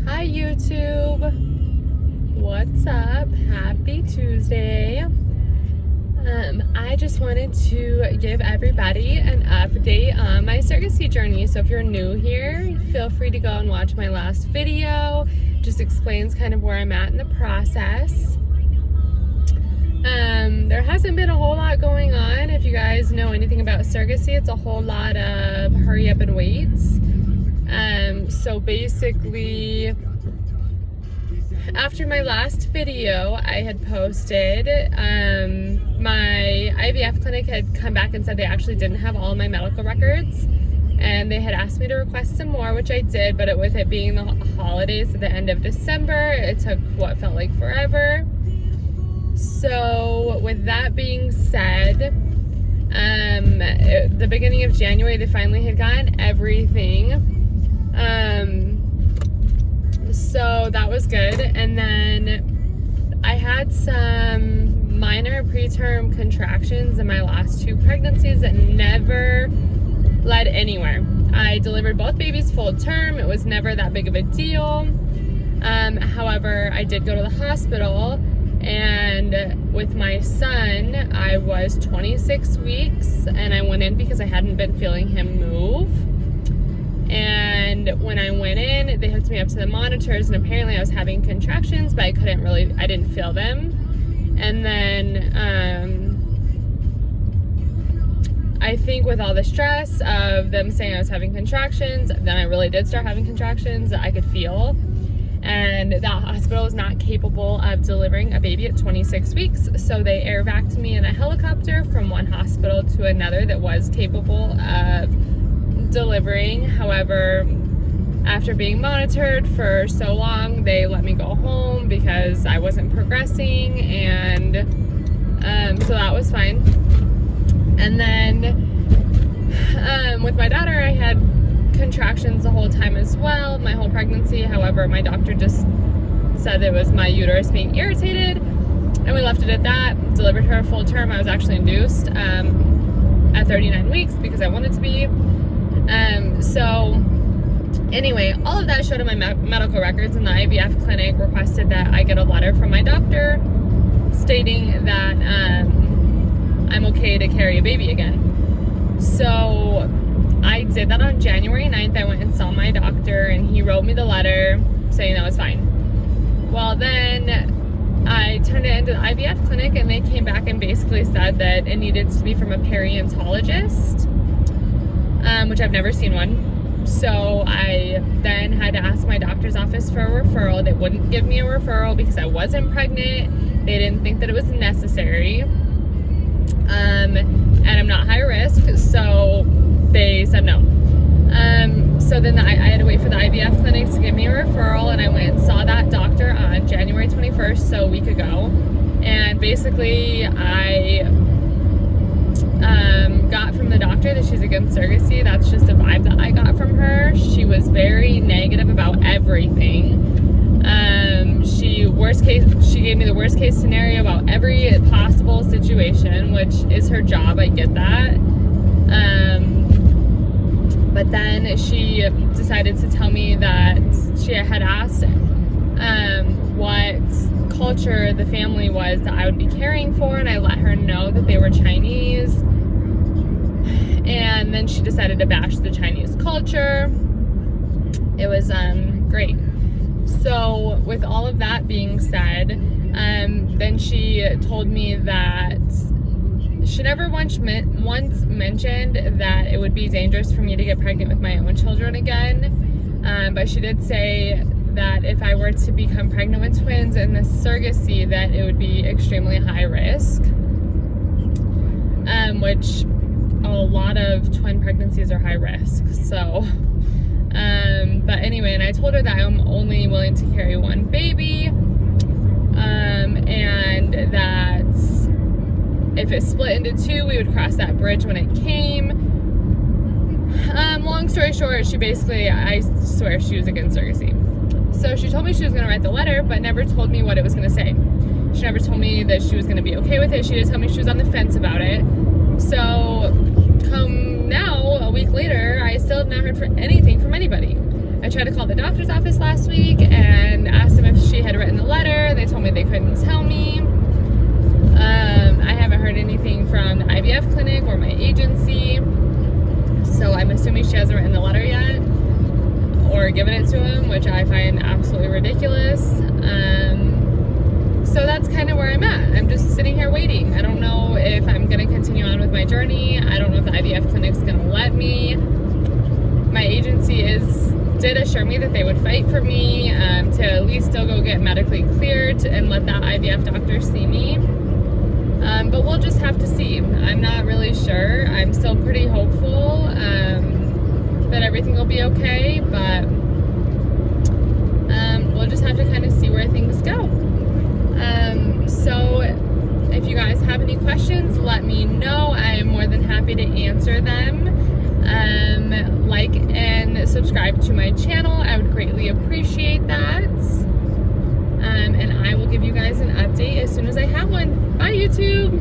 Hi YouTube, what's up? Happy Tuesday. I just wanted to give everybody an update on my surrogacy journey. So if you're new here, feel free to go and watch my last video. Just explains kind of where I'm at in the process. There hasn't been a whole lot going on. If you guys know anything about surrogacy, it's a whole lot of hurry up and waits. So basically, after my last video I had posted, my IVF clinic had come back and said they actually didn't have all of my medical records, and they had asked me to request some more, which I did, but with it being the holidays at the end of December, it took what felt like forever. So with that being said, at the beginning of January they finally had gotten everything. So that was good. And then I had some minor preterm contractions in my last two pregnancies that never led anywhere. I delivered both babies full term. It was never that big of a deal. However, I did go to the hospital, and with my son, I was 26 weeks, and I went in because I hadn't been feeling him move. And when I went in, they hooked me up to the monitors, and apparently I was having contractions, but I didn't feel them. And then I think with all the stress of them saying I was having contractions, then I really did start having contractions that I could feel. And that hospital is not capable of delivering a baby at 26 weeks. So they air vac'd me in a helicopter from one hospital to another that was capable of delivering. However, after being monitored for so long, they let me go home because I wasn't progressing, and so that was fine. And then with my daughter, I had contractions the whole time as well, my whole pregnancy. However, my doctor just said it was my uterus being irritated, and we left it at that. Delivered her full term. I was actually induced at 39 weeks because I wanted to be. So anyway, all of that showed in my medical records, and the IVF clinic requested that I get a letter from my doctor stating that I'm okay to carry a baby again. So I did that on January 9th. I went and saw my doctor, and he wrote me the letter saying that was fine. Well, then I turned it into the IVF clinic, and they came back and basically said that it needed to be from a periodontologist, which I've never seen one. So I then had to ask my doctor's office for a referral. They wouldn't give me a referral because I wasn't pregnant. They didn't think that it was necessary. And I'm not high risk, so they said no. So then I had to wait for the IVF clinic to give me a referral, and I went and saw that doctor on January 21st, so a week ago. And basically I got from the doctor that she's against surrogacy. That's just a vibe that I got from her. She was very negative about everything. She gave me the worst case scenario about every possible situation, which is her job. I get that. But then she decided to tell me that she had asked what culture the family was that I would be caring for, and I let her know that they were Chinese. And then she decided to bash the Chinese culture. It was great. So with all of that being said, then she told me that she never once mentioned that it would be dangerous for me to get pregnant with my own children again. But she did say that if I were to become pregnant with twins in the surrogacy, that it would be extremely high risk, which a lot of twin pregnancies are high risk. So, but anyway, and I told her that I'm only willing to carry one baby, and that if it split into two, we would cross that bridge when it came. Long story short, I swear she was against surrogacy. So she told me she was going to write the letter, but never told me what it was going to say. She never told me that she was going to be okay with it. She did tell me she was on the fence about it. So come now, a week later, I still have not heard anything from anybody. I tried to call the doctor's office last week, and couldn't tell me. I haven't heard anything from the IVF clinic or my agency, so I'm assuming she hasn't written the letter yet or given it to him, which I find absolutely ridiculous. So that's kind of where I'm at. I'm just sitting here waiting. I don't know if I'm going to continue on with my journey. I don't know if the IVF clinic's going to let me. My agency did assure me that they would fight for me to at least still go get medically cleared and let that IVF doctor see me. But we'll just have to see. I'm not really sure. I'm still pretty hopeful that everything will be okay, but we'll just have to kind of see where things go. So if you guys have any questions, let me know. I am more than happy to answer them. Like and subscribe to my channel. I would greatly appreciate that. And I will give you guys an update as soon as I have one. Bye, YouTube.